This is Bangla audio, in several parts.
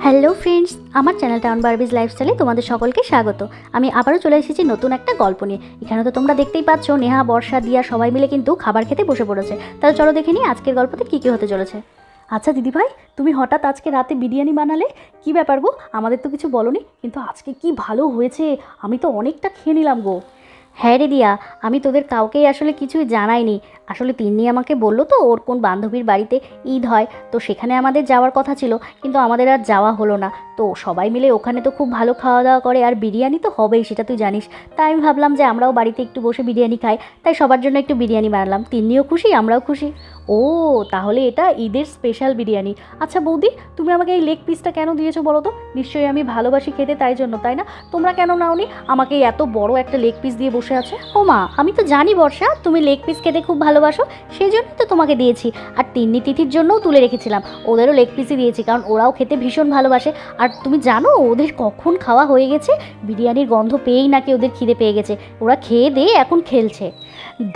হ্যালো ফ্রেন্ডস, আমার চ্যানেল টাউন বারবিজ লাইফস্টাইলে তোমাদের সকলকে স্বাগত। আমি আবারও চলে এসেছি নতুন একটা গল্প নিয়ে। এখানে তো তোমরা দেখতেই পাচ্ছ, নেহা, বর্ষা, দিয়া সবাই মিলে কিন্তু খাবার খেতে বসে পড়েছে। তাহলে চলো দেখে নিই আজকের গল্পতে কী কী হতে চলেছে। আচ্ছা দিদিভাই, তুমি হঠাৎ আজকে রাতে বিরিয়ানি বানালে, কি ব্যাপার গো? আমাদের তো কিছু বলোনি, কিন্তু আজকে কি ভালো হয়েছে, আমি তো অনেকটা খেয়ে নিলাম গো। হ্যাঁ রে দিয়া, আমি তোদের কাউকেই আসলে কিছুই জানাইনি। আসলে তিন্নি আমাকে বললো তো ওর কোন বান্ধবীর বাড়িতে ঈদ হয়, তো সেখানে আমাদের যাওয়ার কথা ছিল, কিন্তু আমাদের আর যাওয়া হলো না। তো সবাই মিলে ওখানে তো খুব ভালো খাওয়া দাওয়া করে, আর বিরিয়ানি তো হবেই, সেটা তুই জানিস। তাই আমি ভাবলাম যে আমরাও বাড়িতে একটু বসে বিরিয়ানি খাই, তাই সবার জন্য একটু বিরিয়ানি বানালাম। তিন্নিও খুশি, আমরাও খুশি। ও, তাহলে এটা ঈদের স্পেশাল বিরিয়ানি। আচ্ছা বৌদি, তুমি আমাকে এই লেগ পিসটা কেন দিয়েছো বলো তো? নিশ্চয়ই আমি ভালোবাসি খেতে, তাই জন্য, তাই না? তোমরা কেন নাওনি? আমাকে এত বড় একটা লেগ পিস দিয়ে বসে আছে। ও মা, আমি তো জানি বর্ষা তুমি লেগ পিস খেতে খুব ভালোবাসো, সেই জন্যই তো তোমাকে দিয়েছি। আর তিন্নি তিথির জন্যও তুলে রেখেছিলাম, ওদেরও লেগ পিসই দিয়েছি, কারণ ওরাও খেতে ভীষণ ভালোবাসে। আর তুমি জানো ওদের কখন খাওয়া হয়ে গেছে? বিরিয়ানির গন্ধ পেয়েই নাকি ওদের খিদে পেয়ে গেছে, ওরা খেয়ে দিয়ে এখন খেলছে।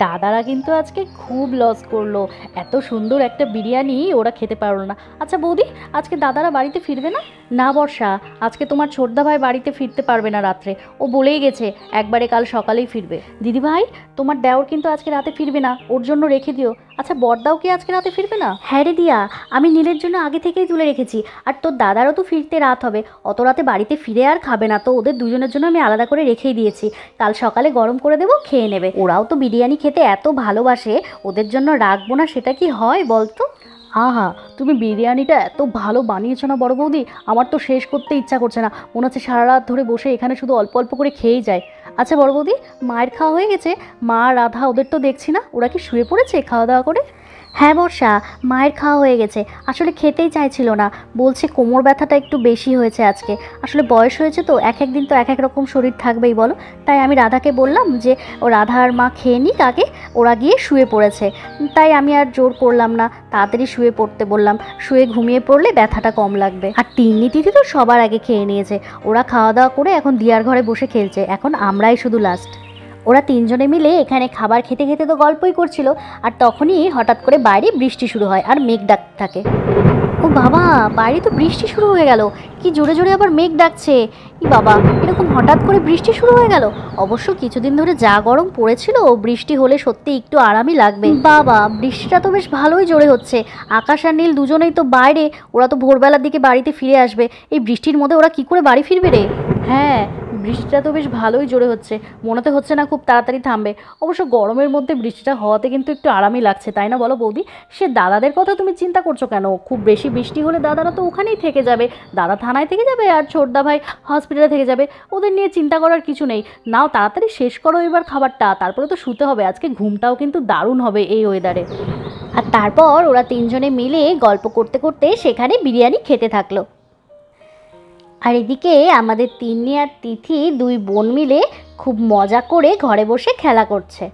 দাদারা কিন্তু আজকে খুব লস করলো, এত সুন্দর একটা বিরিয়ানি ওরা খেতে পারলো না। আচ্ছা বৌদি, আজকে দাদারা বাড়িতে ফিরবে না? না বর্ষা, আজকে তোমার ছোটদা ভাই বাড়িতে ফিরতে পারবে না রাত্রে, ও বলেই গেছে একবারে কাল সকালেই ফিরবে। দিদিভাই, তোমার দেওর কিন্তু আজকে রাতে ফিরবে না, ওর জন্য রেখে দিও। আচ্ছা বড়দাও কি আজকে রাতে ফিরবে না? হ্যাঁ রে দিয়া, আমি নীলের জন্য আগে থেকেই তুলে রেখেছি। আর তোর দাদারও তো ফিরতে রাত হবে, অত রাতে বাড়িতে ফিরে আর খাবে না, তো ওদের দুজনের জন্য আমি আলাদা করে রেখেই দিয়েছি। কাল সকালে গরম করে দেবো, খেয়ে নেবে। ওরাও তো বিরিয়ানি খেতে এত ভালোবাসে, ওদের জন্য রাখবো না সেটা কি হয় বলতো? আহা, তুমি বিরিয়ানিটা এত ভালো বানিয়েছো না বড় বৌদি, আমার তো শেষ করতে ইচ্ছা করছে না, মনে হচ্ছে সারা রাত ধরে বসে এখানে শুধু অল্প অল্প করে খেয়েই যায়। আচ্ছা বড় বৌদি, মায়ের খাওয়া হয়ে গেছে? মা, রাধা, ওদের তো দেখছি না, ওরা কি শুয়ে পড়েছে খাওয়া দাওয়া করে? হ্যাঁ বর্ষা, মায়ের খাওয়া হয়ে গেছে, আসলে খেতেই চাইছিল না, বলছে কোমর ব্যথাটা একটু বেশি হয়েছে আজকে। আসলে বয়স হয়েছে তো, এক এক দিন তো এক এক রকম শরীর থাকবেই বলো। তাই আমি রাধাকে বললাম যে ও রাধা আর মা খেয়ে নিক আগে, ওরা গিয়ে শুয়ে পড়েছে। তাই আমি আর জোর করলাম না, তাড়াতাড়ি শুয়ে পড়তে বললাম, শুয়ে ঘুমিয়ে পড়লে ব্যথাটা কম লাগবে। আর তিন্নি তিথি তো সবার আগে খেয়ে নিয়েছে, ওরা খাওয়া দাওয়া করে এখন দিয়ার ঘরে বসে খেলছে, এখন আমরাই শুধু লাস্ট। ওরা তিনজনে মিলে এখানে খাবার খেতে খেতে তো গল্পই করছিল, আর তখনই হঠাৎ করে বাইরে বৃষ্টি শুরু হয় আর মেঘ ডাকতে থাকে। ও বাবা, বাইরে তো বৃষ্টি শুরু হয়ে গেল, কি জোরে জোরে আবার মেঘ ডাকছে। ই বাবা, এরকম হঠাৎ করে বৃষ্টি শুরু হয়ে গেল। অবশ্য কিছুদিন ধরে যা গরম পড়েছিল, বৃষ্টি হলে সত্যি একটু আরামই লাগবে। বাবা, বৃষ্টিটা তো বেশ ভালোই জোরে হচ্ছে। আকাশ আর নীল দুজনেই তো বাইরে, ওরা তো ভোরবেলার দিকে বাড়িতে ফিরে আসবে। এই বৃষ্টির মধ্যে ওরা কি করে বাড়ি ফিরবে রে? হ্যাঁ, বৃষ্টিটা তো বেশ ভালোই জোরে হচ্ছে, মনে তো হচ্ছে না খুব তাড়াতাড়ি থামবে। অবশ্য গরমের মধ্যে বৃষ্টিটা হওয়াতে কিন্তু একটু আরামই লাগছে, তাই না বলো বৌদি? সে দাদাদের কথা তুমি চিন্তা করছো কেন? খুব বেশি বৃষ্টি হলে দাদারা তো ওখানেই থেকে যাবে, দাদা থানায় থেকে যাবে আর ছোটদা ভাই হসপিটালে থেকে যাবে, ওদের নিয়ে চিন্তা করার কিছু নেই। নাও তাড়াতাড়ি শেষ করো এবার খাবারটা, তারপরে তো শুতে হবে। আজকে ঘুমটাও কিন্তু দারুণ হবে এই ওয়েদারে। আর তারপর ওরা তিনজনে মিলে গল্প করতে করতে সেখানে বিরিয়ানি খেতে থাকলো। আর এদিকে আমাদের তিন্নি আর তিথি দুই বোন মিলে খুব মজা করে ঘরে বসে খেলা করছে।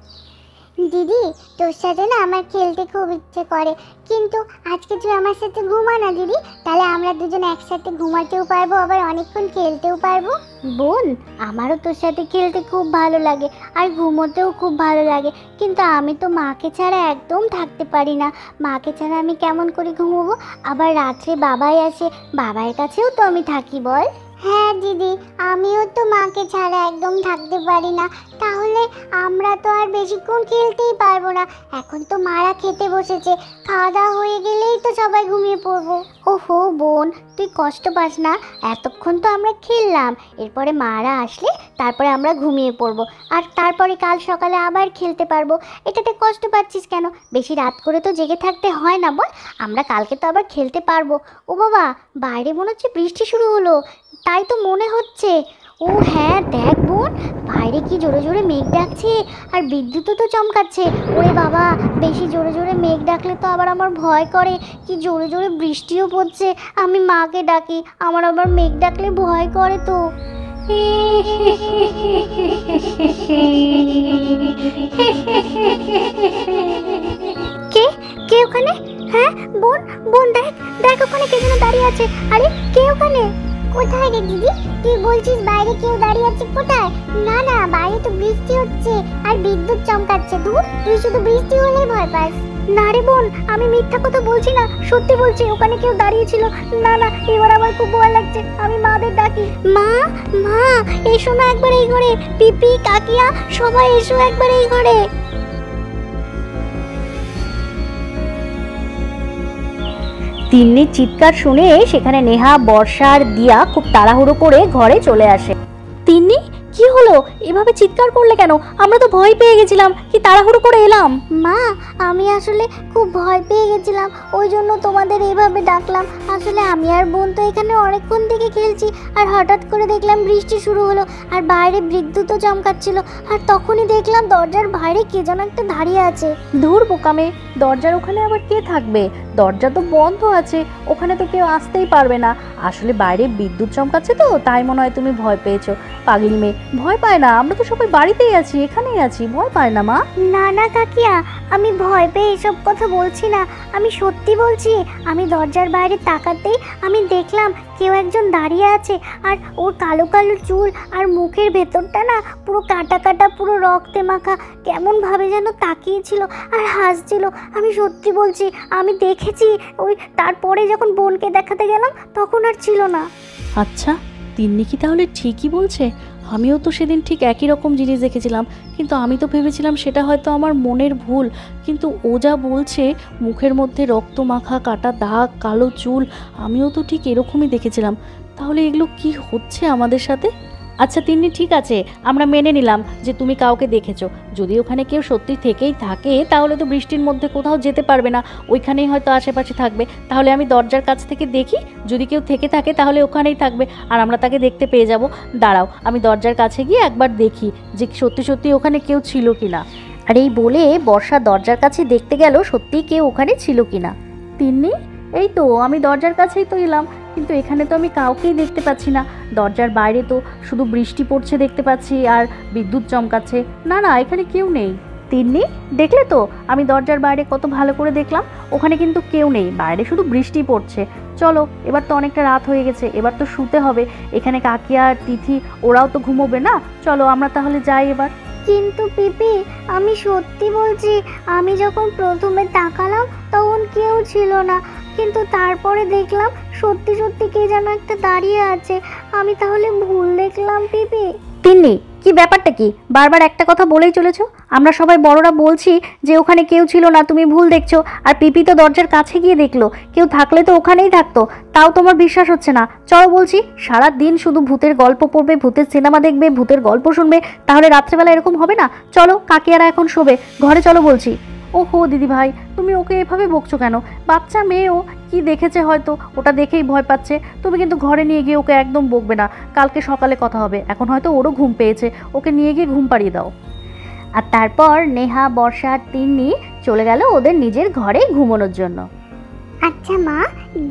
দিদি, তোর সাথে না আমার খেলতে খুব ইচ্ছে করে, কিন্তু আজকে তুই আমার সাথে ঘুমা না দিদি, তাহলে আমরা দুজন একসাথে ঘুমাতেও পারবো, আবার অনেকক্ষণ খেলতেও পারবো। বোন, আমারও তোর সাথে খেলতে খুব ভালো লাগে আর ঘুমোতেও খুব ভালো লাগে, কিন্তু আমি তো মাকে ছাড়া একদম থাকতে পারি না। মাকে ছাড়া আমি কেমন করে ঘুমোবো? আবার রাত্রে বাবাই আসে, বাবার কাছেও তো আমি থাকি, বল। হ্যাঁ দিদি, আমিও তো মাকে ছাড়া একদম থাকতে পারি না, তাহলে আমরা তো আর বেশিক্ষণ খেলতেই পারবো না। এখন তো মারা খেতে বসেছে, খাওয়া দাওয়া হয়ে গেলেই তো সবাই ঘুমিয়ে পড়বো। ওহো বোন, তুই কষ্ট পাস না, এতক্ষণ তো আমরা খেললাম, এরপরে মারা আসলে তারপরে আমরা ঘুমিয়ে পড়বো, আর তারপরে কাল সকালে আবার খেলতে পারবো। এটাতে কষ্ট পাচ্ছিস কেন? বেশি রাত করে তো জেগে থাকতে হয় না, বল। আমরা কালকে তো আবার খেলতে পারবো। ও বাবা, বাইরে মনে হচ্ছে বৃষ্টি শুরু হলো, তাই তো মনে হচ্ছে। ও হ্যাঁ, দেখ বোন, বাইরে কি জোরে জোরে মেঘ ডাকছে, আর বিদ্যুৎও তো চমকাচ্ছে। ওরে বাবা, বেশি জোরে জোরে মেঘ ডাকলে তো আবার আমার ভয় করে, কি জোরে জোরে বৃষ্টিও পড়ছে। আমি মাকে ডাকি, আমার আবার মেঘ ডাকলে ভয় করে তো। কে কে ওখানে? হ্যাঁ বোন, বোন দেখ, দেখ ওখানে কে যেন দাঁড়িয়ে আছে। আরে কে ওখানে? কোথায় রে দিদি? তুই বলছিস বাইরে কেউ দাঁড়িয়ে আছে, কোথায়? না না, বাইরে তো বৃষ্টি হচ্ছে আর বিদ্যুৎ চমকাচ্ছে। দূর, তুই শুধু বৃষ্টি হলেই ভয় পাস। না রে বোন, আমি মিথ্যা কথা বলছি না, সত্যি বলছি, ওখানে কেউ দাঁড়িয়ে ছিল। না না, এবার আমার খুব ভয় লাগছে, আমি মাদের ডাকি। মা, মা এসো না একবার এই ঘরে, পিপি কাকিয়া সবাই এসো একবার এই ঘরে। তিন্নির চিৎকার শুনে সেখানে নেহা, বর্ষা আর দিয়া খুব তাড়াহুড়ো করে ঘরে চলে আসে। তিন্নি, কি হলো? এভাবে চিৎকার করলে কেন? আমরা তো ভয় পেয়ে গেছিলাম, কি তাড়াহুড়ো করে এলাম। মা, আমি আসলে খুব ভয় পেয়ে গেছিলাম, ওই জন্য তোমাদের এইভাবে ডাকলাম। আসলে আমি আর বোন তো এখানে অনেকক্ষণ থেকে খেলছি, আর হঠাৎ করে দেখলাম বৃষ্টি শুরু হলো, আর বাইরে বিদ্যুৎও চমকাচ্ছিল, আর তখনই দেখলাম দরজার বাইরে কে যেন একটা দাঁড়িয়ে আছে। ধুর বোকামে, দরজার ওখানে আবার কে থাকবে? দরজা তো বন্ধ আছে, ওখানে তো কেউ আসতেই পারবে না। আসলে বাইরে বিদ্যুৎ চমকাচ্ছে তো, তাই মনে হয় তুমি ভয় পেয়েছো। পাগলি মেয়ে, ভয় পায় না, আমরা তো সবাই বাড়িতেই আছি, এখানেই আছি, ভয় পায় না মা। না না কাকিয়া, আমি ভয় পেয়ে এসব কথা বলছি না, আমি সত্যি বলছি। আমি দরজার বাইরে তাকাতেই আমি দেখলাম কেউ একজন দাঁড়িয়ে আছে, আর ওর কালো কালো চুল আর মুখের ভেতরটা না পুরো কাটা কাটা, পুরো রক্তে মাখা, কেমন ভাবে যেন তাকিয়েছিল আর হাসছিল। আমি সত্যি বলছি, আমি দেখেছি। ওই তারপরে যখন বোনকে দেখাতে গেলাম তখন আর ছিল না। আচ্ছা, তিন্নি কি তাহলে ঠিকই বলছে? আমিও তো সেদিন ঠিক একই রকম জিনিস দেখেছিলাম, কিন্তু আমি তো ভেবেছিলাম সেটা হয়তো আমার মনের ভুল। কিন্তু ও যা বলছে, মুখের মধ্যে রক্ত মাখা, কাটা দাগ, কালো চুল, আমিও তো ঠিক এরকমই দেখেছিলাম। তাহলে এগুলো কি হচ্ছে আমাদের সাথে? আচ্ছা তিন্নি, ঠিক আছে, আমরা মেনে নিলাম যে তুমি কাউকে দেখেছো। যদি ওখানে কেউ সত্যি থেকেই থাকে, তাহলে তো বৃষ্টির মধ্যে কোথাও যেতে পারবে না, ওইখানেই হয়তো আশেপাশে থাকবে। তাহলে আমি দরজার কাছ থেকে দেখি, যদি কেউ থেকে থাকে তাহলে ওখানেই থাকবে, আর আমরা তাকে দেখতে পেয়ে যাব। দাঁড়াও, আমি দরজার কাছে গিয়ে একবার দেখি যে সত্যি সত্যি ওখানে কেউ ছিল কিনা। আর এই বলে বর্ষা দরজার কাছে দেখতে গেল সত্যিই কেউ ওখানে ছিল কিনা। তিন্নি, এই তো আমি দরজার কাছেই তো এলাম, কিন্তু এখানে তো আমি কাউকেই দেখতে পাচ্ছি না। দরজার বাইরে তো শুধু বৃষ্টি পড়ছে দেখতে পাচ্ছি, আর বিদ্যুৎ চমকাচ্ছে। না না, এখানে কেউ নেই। তিন্নি, দেখলে তো, আমি দরজার বাইরে কত ভালো করে দেখলাম, ওখানে কিন্তু কেউ নেই, বাইরে শুধু বৃষ্টি পড়ছে। চলো, এবার তো অনেকটা রাত হয়ে গেছে, এবার তো শুতে হবে। এখানে কাকিয়া আর তিথি ওরাও তো ঘুমোবে না, চলো আমরা তাহলে যাই এবার। কিন্তু পিপি, আমি সত্যি বলছি, আমি যখন প্রথমে তাকালাম তখন কেউ ছিল না, কিন্তু তারপরে দেখলাম সত্যি সত্যি কে যেন একটা দাঁড়িয়ে আছে। আমি তাহলে ভুল দেখলাম পিপি? তিন্নি, কি ব্যাপারটা কি? বারবার একটা কথা বলেই চলেছো। আমরা সবাই বড়রা বলছি যে ওখানে কেউ ছিল না, তুমি ভুল দেখছো। আর পিপি তো দরজার কাছে গিয়ে দেখলো, কেউ থাকলে তো ওখানেই থাকতো, তাও তোমার বিশ্বাস হচ্ছে না। চলো বলছি, সারা দিন শুধু ভূতের গল্প পড়বে, ভূতের সিনেমা দেখবে, ভূতের গল্প শুনবে, তাহলে রাত্রেবেলা এরকম হবে না? চলো, কাকিয়ারা এখন শোবে, ঘরে চলো বলছি। ওহো দিদি ভাই, তুমি ওকে এভাবে বকছো কেন? বাচ্চা মেয়েও কি দেখেছে, হয়তো ওটা দেখেই ভয় পাচ্ছে। তুমি কিন্তু ঘরে নিয়ে গিয়ে ওকে একদম বকবে না, কালকে সকালে কথা হবে। এখন হয়তো ওরও ঘুম পেয়েছে, ওকে নিয়ে গিয়ে ঘুম পাড়িয়ে দাও। আর তারপর নেহা, বর্ষা আর তিন্নি চলে গেল ওদের নিজের ঘরে ঘুমানোর জন্য। আচ্ছা মা,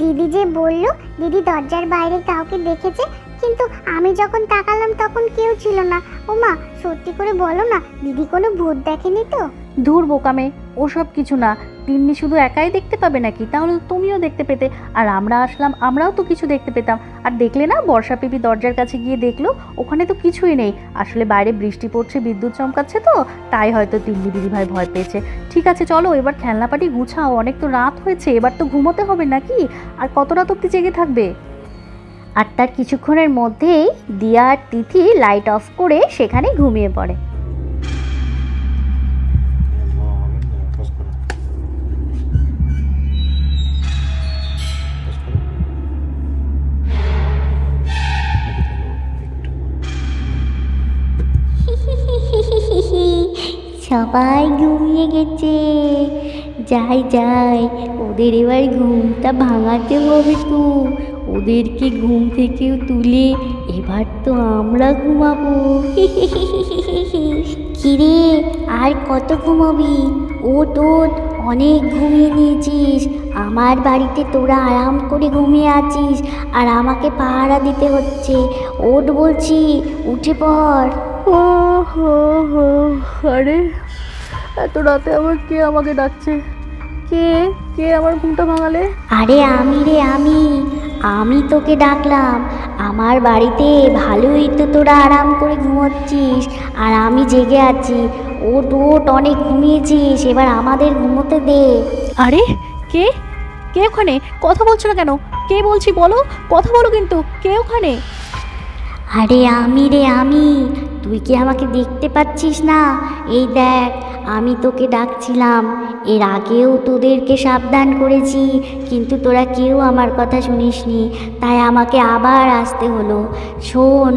দিদি যে বললো দিদি দরজার বাইরে কাউকে দেখেছে, কিন্তু আমি যখন তাকালাম তখন কেউ ছিল না। ও মা, সত্যি করে বলো না, দিদি কোনো ভূত দেখেনি তো? ধুর বোকামে, ওসব কিছু না। তিন্নি শুধু একাই দেখতে পাবে নাকি? তাহলে তুমিও দেখতে পেতে, আর আমরা আসলাম, আমরাও তো কিছু দেখতে পেতাম। আর দেখলে না, বর্ষা পিপি দরজার কাছে গিয়ে দেখলো ওখানে তো কিছুই নেই। আসলে বাইরে বৃষ্টি পড়ছে, বিদ্যুৎ চমকাচ্ছে তো, তাই হয়তো তিন্নি দিদিভাই ভয় পেয়েছে। ঠিক আছে চলো, এবার খেলনাপাটি গুছাও, অনেক তো রাত হয়েছে, এবার তো ঘুমোতে হবে নাকি? আর কত রাত অব্দি জেগে থাকবে? আর তার কিছুক্ষণের মধ্যেই দিয়া আর তিথি লাইট অফ করে সেখানে ঘুমিয়ে পড়ে। সবাই ঘুমিয়ে গেছে, যাই যাই, ওদের এবার ঘুমটা ভাঙাতে হবে তো। ওদেরকে ঘুম থেকেও তুলে এবার তো আমরা ঘুমাবো। কিরে, আর কত ঘুমাবি? ওঠ ওঠ, অনেক ঘুমিয়ে নিয়েছিস। আমার বাড়িতে তোরা আরাম করে ঘুমিয়ে আছিস, আর আমাকে পাহারা দিতে হচ্ছে। ওঠ বলছি, উঠে পড়। ও হো হো, আরে এত রাতে আবার কে আমাকে ডাকছে? কে কে আমার ঘুমটা ভাঙালে? আরে আমি রে, আমি আমি তোকে ডাকলাম আমার বাড়িতে, ভালোই তো তোরা আরাম করে ঘুমোচ্ছিস আর আমি জেগে আছি। ওট ওট, অনেক ঘুমিয়েছিস, এবার আমাদের ঘুমোতে দে। আরে কে কে ওখানে? কথা বলছো না কেন? কে বলছি বলো, কথা বলো কিন্তু। কে ওখানে? আরে আমি রে, আমি। তুই কি আমাকে দেখতে পাচ্ছিস না? এই দেখ, আমি তোকে ডাকছিলাম। এর আগেও তোদেরকে সাবধান করেছি, কিন্তু তোরা কেউ আমার কথা শুনিসনি, তাই আমাকে আবার আসতে হলো। শোন,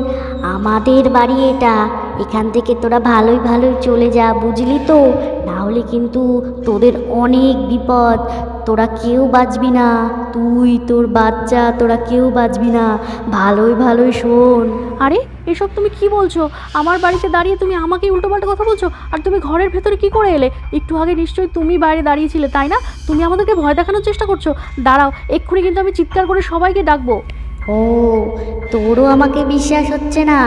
আমাদের বাড়ি এটা, এখান থেকে তোরা ভালোই ভালোই চলে যা, বুঝলি তো? না হলে কিন্তু তোদের অনেক বিপদ। তোরা কেউ বাঁচবি না, তুই, তোর বাচ্চা, তোরা কেউ বাঁচবি না। ভালোই ভালোই শোন। আরে এসব তুমি কি বলছো? আমার বাড়িতে দাঁড়িয়ে তুমি আমাকে উল্টোপাল্টা কথা বলছো? আর তুমি ঘরের ভেতরে কি করে এলে? একটু আগে নিশ্চয়ই তুমি বাইরে দাঁড়িয়েছিলে, তাই না? তুমি আমাদেরকে ভয় দেখানোর চেষ্টা করছো। দাঁড়াও, এক্ষুনি কিন্তু আমি চিৎকার করে সবাইকে ডাকবো। ও, তোরও আমাকে বিশ্বাস হচ্ছে না?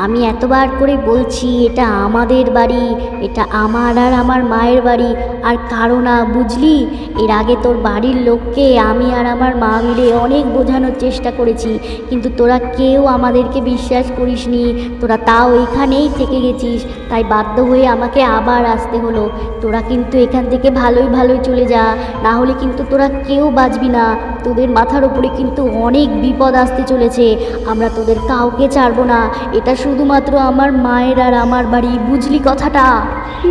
আমি এতবার করে বলছি এটা আমাদের বাড়ি, এটা আমার আর আমার মায়ের বাড়ি, আর কারো না, বুঝলি? এর আগে তোর বাড়ির লোককে আমি আর আমার মা মিলে অনেক বোঝানোর চেষ্টা করেছি, কিন্তু তোরা কেউ আমাদেরকে বিশ্বাস করিসনি। তোরা তাও এখানেই থেকে গেছিস, তাই বাধ্য হয়ে আমাকে আবার আসতে হলো। তোরা কিন্তু এখান থেকে ভালোই ভালোই চলে যা, না হলে কিন্তু তোরা কেউ বাঁচবি না। তোদের মাথার উপরে কিন্তু অনেক বিপদ আসতে চলেছে। আমরা তোদের কাউকে ছাড়বো না। এটা শুধুমাত্র আমার মায়ের আর আমার বাড়ি, বুঝলি কথাটা?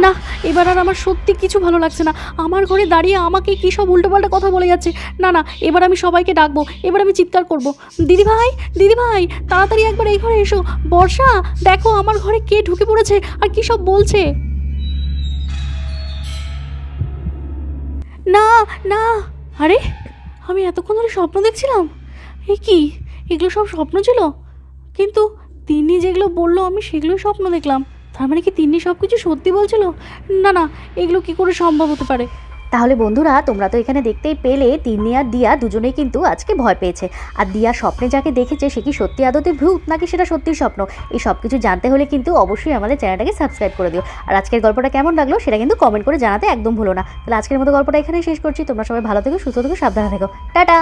না, এবার আর আমার সত্যি কিছু ভালো লাগছে না। আমার ঘরে দাঁড়িয়ে আমাকে কী সব উল্টোপাল্টা কথা বলে যাচ্ছে। না না, এবার আমি সবাইকে ডাকবো, এবার আমি চিৎকার করব। দিদিভাই, দিদিভাই, তাড়াতাড়ি একবার এই ঘরে এসো। বর্ষা, দেখো আমার ঘরে কে ঢুকে পড়েছে আর কী সব বলছে। না না, আরে আমি এতক্ষণ ধরে স্বপ্ন দেখছিলাম। এ কি, এগুলো সব স্বপ্ন ছিল? কিন্তু তিন্নি যেগুলো বললো আমি সেগুলো স্বপ্ন দেখলাম। তার মানে কি তিন্নি সব কিছু সত্যি বলছিল? না না, এগুলো কি করে সম্ভব হতে পারে? তাহলে বন্ধুরা, তোমরা তো এখানে দেখতেই পেলে তিন্নি আর দিয়া দুজনেই কিন্তু আজকে ভয় পেয়েছে। আর দিয়া স্বপ্নে যাকে দেখেছে সে কি সত্যি আদতে ভূত, নাকি সেটা সত্যিই স্বপ্ন, এই সব কিছু জানতে হলে কিন্তু অবশ্যই আমাদের চ্যানেলটাকে সাবস্ক্রাইব করে দিও। আর আজকের গল্পটা কেমন লাগলো সেটা কিন্তু কমেন্ট করে জানাতে একদম ভুলো না। তাহলে আজকের মতো গল্পটা এখানেই শেষ করছি। তোমরা সবাই ভালো থেকো, সুস্থ থেকো, সাবধানে থেকো। টাটা।